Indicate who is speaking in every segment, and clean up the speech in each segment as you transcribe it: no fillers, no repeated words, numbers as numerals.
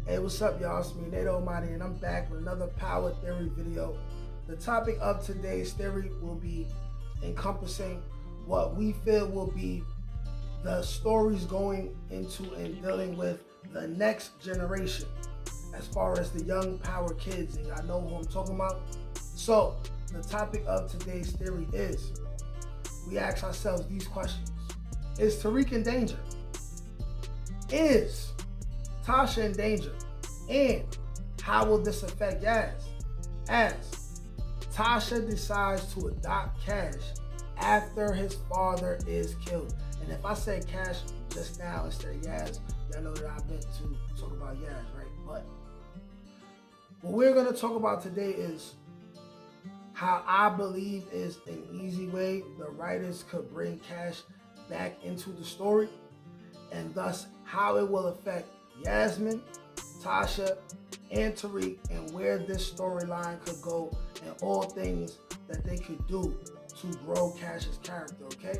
Speaker 1: Hey, what's up, y'all? It's me, Nate Almighty, and I'm back with another Power Theory video. The topic of today's theory will be encompassing what we feel will be the stories going into and dealing with the next generation as far as the young power kids, and y'all know who I'm talking about. So, the topic of today's theory is, we ask ourselves these questions. Is Tariq in danger? Is Tasha in danger? And how will this affect Yaz as Tasha decides to adopt Cash after his father is killed? And if I say Cash just now instead of Yaz, y'all know that I've been to talk about Yaz, right? But what we're going to talk about today is how I believe is an easy way the writers could bring Cash back into the story, and thus how it will affect Yasmin, Tasha, and Tariq, and where this storyline could go, and all things that they could do to grow Cash's character, okay?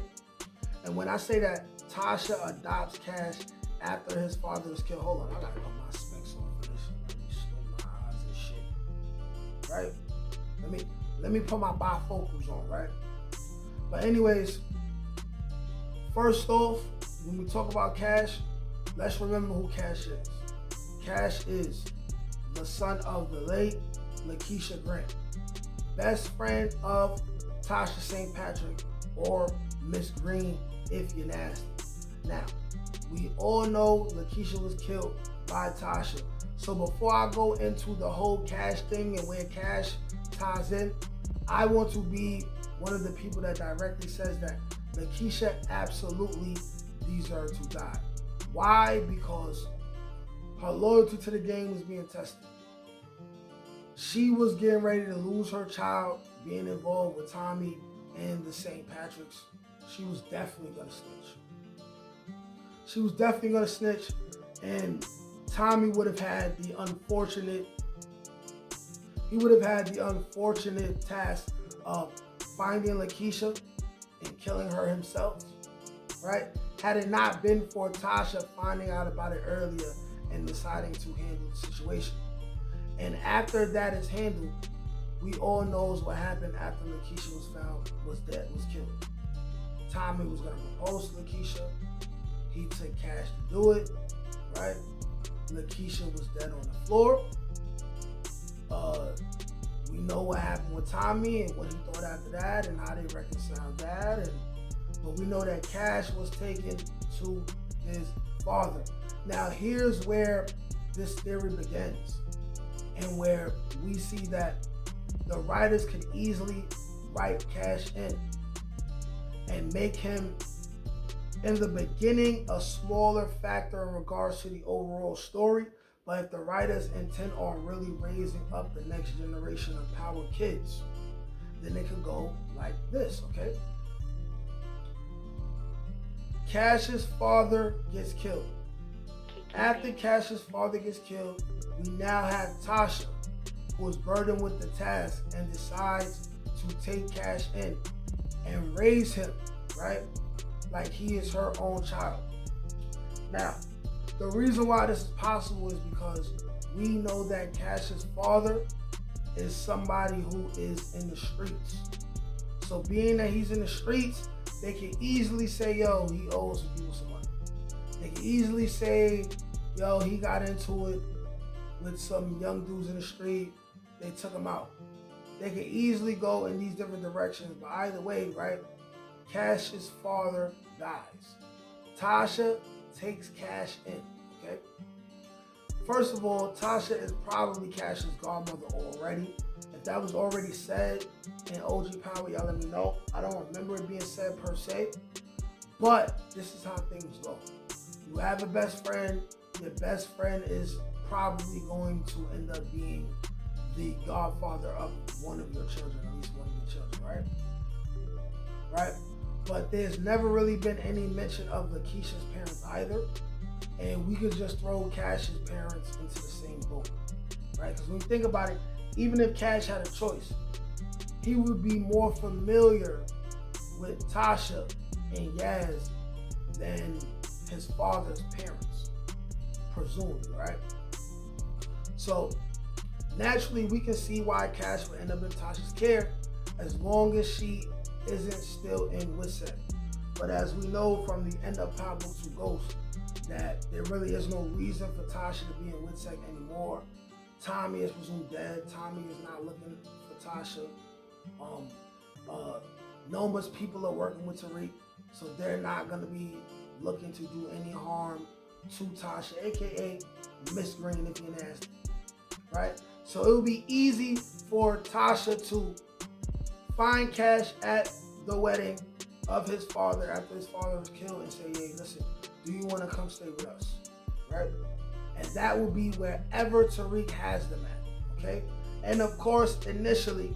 Speaker 1: And when I say that Tasha adopts Cash after his father is killed, hold on, I gotta put my specs on for this. Let me squint my eyes and shit, right? Let me put my bifocals on, right? But anyways, first off, when we talk about Cash, let's remember who Cash is. Cash is the son of the late Lakeisha Grant, best friend of Tasha St. Patrick, or Miss Green if you're nasty. Now, we all know Lakeisha was killed by Tasha. So before I go into the whole Cash thing and where Cash ties in, I want to be one of the people that directly says that Lakeisha absolutely deserved to die. Why? Because her loyalty to the game was being tested. She was getting ready to lose her child, being involved with Tommy and the St. Patrick's. She was definitely going to snitch. She was definitely going to snitch, and Tommy would have had the unfortunate task of finding Lakeisha and killing her himself, right? Had it not been for Tasha finding out about it earlier and deciding to handle the situation. And after that is handled, we all knows what happened after Lakeisha was found, was dead, was killed. Tommy was gonna propose to Lakeisha. He took Cash to do it, right? Lakeisha was dead on the floor. We know what happened with Tommy and what he thought after that and how they reconciled that. But we know that Cash was taken to his father. Now here's where this theory begins, and where we see that the writers could easily write Cash in and make him, in the beginning, a smaller factor in regards to the overall story. But if the writers intend on really raising up the next generation of power kids, then they could go like this, okay? Cash's father gets killed. After Cash's father gets killed, we now have Tasha, who is burdened with the task and decides to take Cash in and raise him, right? Like he is her own child. Now, the reason why this is possible is because we know that Cash's father is somebody who is in the streets. So being that he's in the streets, they can easily say, yo, he owes some people some money. They can easily say, yo, he got into it with some young dudes in the street. They took him out. They can easily go in these different directions. But either way, right, Cash's father dies. Tasha takes Cash in, okay? First of all, Tasha is probably Cash's godmother already. If that was already said in OG Power, y'all let me know. I don't remember it being said per se, but this is how things go. You have a best friend. Your best friend is probably going to end up being the godfather of one of your children, at least one of your children, right? Right? But there's never really been any mention of Lakeisha's parents either. And we could just throw Cash's parents into the same boat, right? Because when you think about it, even if Cash had a choice, he would be more familiar with Tasha and Yaz than his father's parents, presumably, right? So naturally, we can see why Cash would end up in Tasha's care as long as she isn't still in WITSEC. But as we know from the end of Power Book 2 Ghost, that there really is no reason for Tasha to be in WITSEC anymore. Tommy is presumed dead. Tommy is not looking for Tasha. Noma's people are working with Tariq, so they're not going to be looking to do any harm to Tasha, aka Miss Green if you're nasty, right? So it would be easy for Tasha to find Cash at the wedding of his father after his father was killed and say, hey, listen, do you want to come stay with us, right? And that will be wherever Tariq has them at, okay? And of course, initially,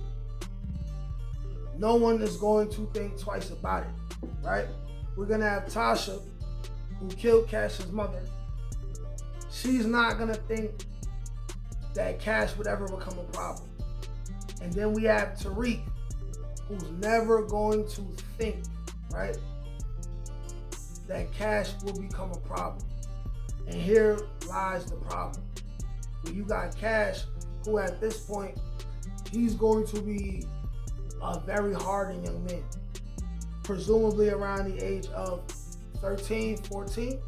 Speaker 1: no one is going to think twice about it, right? We're going to have Tasha, who killed Cash's mother. She's not going to think that Cash would ever become a problem. And then we have Tariq, who's never going to think, right, that Cash will become a problem. And here lies the problem. When you got Cash, who at this point, he's going to be a very hardened young man, presumably around the age of 13, 14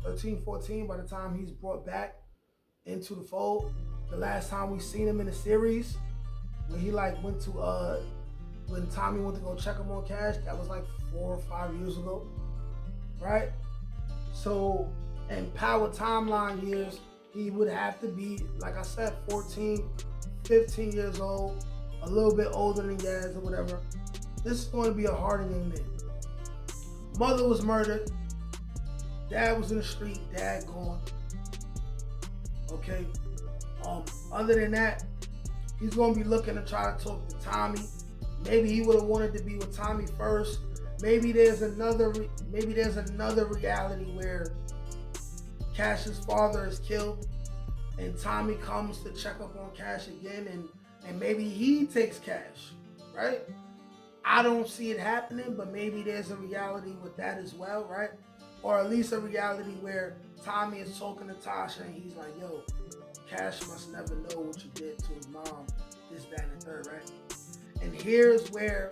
Speaker 1: by the time he's brought back into the fold. The last time we seen him in the series, when he went to when Tommy went to go check him on Cash, that was 4 or 5 years ago, right? So in Power timeline years, he would have to be, like I said, 14, 15 years old, a little bit older than Yaz or whatever. This is going to be a hardened young man. Mother was murdered. Dad was in the street. Dad gone. Okay. Other than that, he's going to be looking to try to talk to Tommy. Maybe he would have wanted to be with Tommy first. Maybe there's another reality where Cash's father is killed and Tommy comes to check up on Cash again, and maybe he takes Cash, right? I don't see it happening, but maybe there's a reality with that as well, right? Or at least a reality where Tommy is talking to Tasha and he's like, yo, Cash must never know what you did to his mom, this, that, and the third, right? And here's where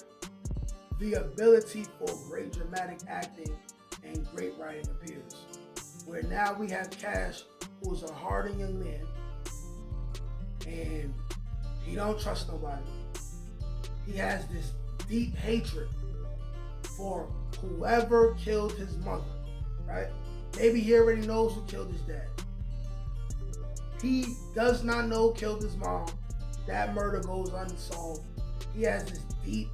Speaker 1: the ability for great dramatic acting and great writing appears. Where now we have Cash, who's a hardened young man, and he don't trust nobody. He has this deep hatred for whoever killed his mother, right? Maybe he already knows who killed his dad. He does not know who killed his mom. That murder goes unsolved. He has this deep,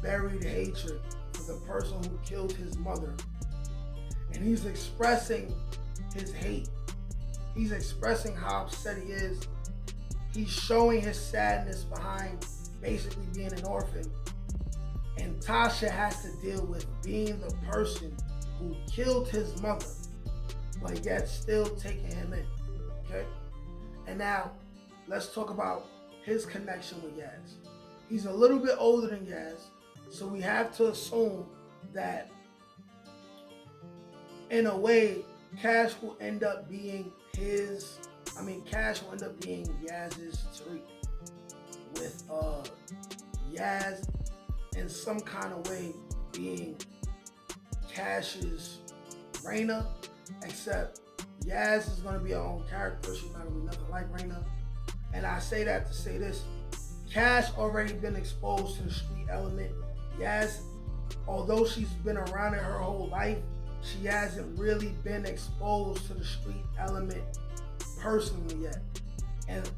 Speaker 1: buried hatred for the person who killed his mother. And he's expressing his hate. He's expressing how upset he is. He's showing his sadness behind basically being an orphan. And Tasha has to deal with being the person who killed his mother, but yet still taking him in, okay? And now, let's talk about his connection with Yaz. He's a little bit older than Yaz, so we have to assume that, in a way, Cash will end up being Cash will end up being Yaz's Tariq, with Yaz in some kind of way being Cash's Raina, except Yaz is going to be her own character. She's not going to be nothing like Raina. And I say that to say this. Cash already been exposed to the street element. Yaz, although she's been around it her whole life, she hasn't really been exposed to the street element personally yet. And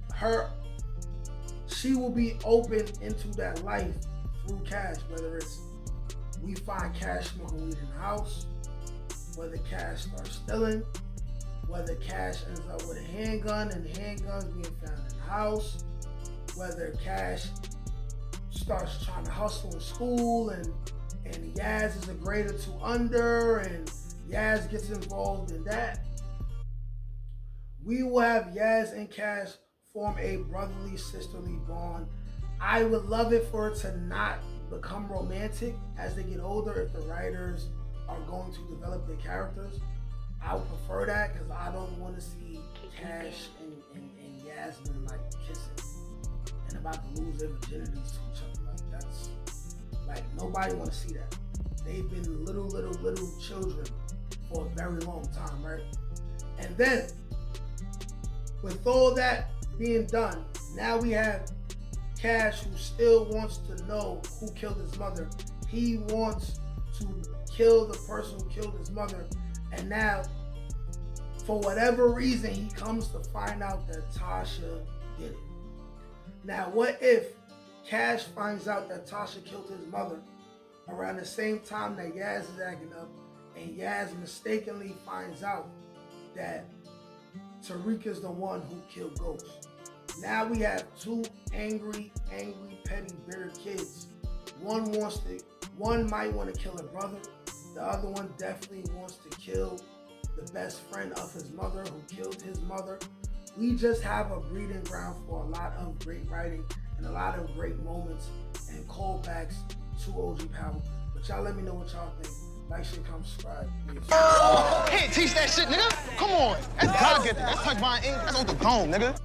Speaker 1: she will be open into that life through Cash, whether it's we find Cash smoking weed in the house, whether Cash starts stealing, whether Cash ends up with a handgun and the handgun's being found in the house, whether Cash starts trying to hustle in school and Yaz is a grade or two under and Yaz gets involved in that. We will have Yaz and Cash form a brotherly, sisterly bond. I would love it for it to not become romantic as they get older if the writers are going to develop their characters. I would prefer that because I don't want to see Cash and Yasmin like kissing and about to lose their virginities to each other. Like that's like nobody want to see that. They've been little children for a very long time, right? And then with all that being done, now we have Cash, who still wants to know who killed his mother. He wants to kill the person who killed his mother. And now, for whatever reason, he comes to find out that Tasha did it. Now, what if Cash finds out that Tasha killed his mother around the same time that Yaz is acting up, and Yaz mistakenly finds out that Tariq is the one who killed Ghost? Now we have two angry, petty, bitter kids. One might want to kill her brother. The other one definitely wants to kill the best friend of his mother who killed his mother. We just have a breeding ground for a lot of great writing and a lot of great moments and callbacks to OG Power. But y'all let me know what y'all think. Like, share, comment, subscribe.
Speaker 2: Can't teach that shit, nigga. Come on. That's God get that. That's touch my ink. That's on the dome, nigga.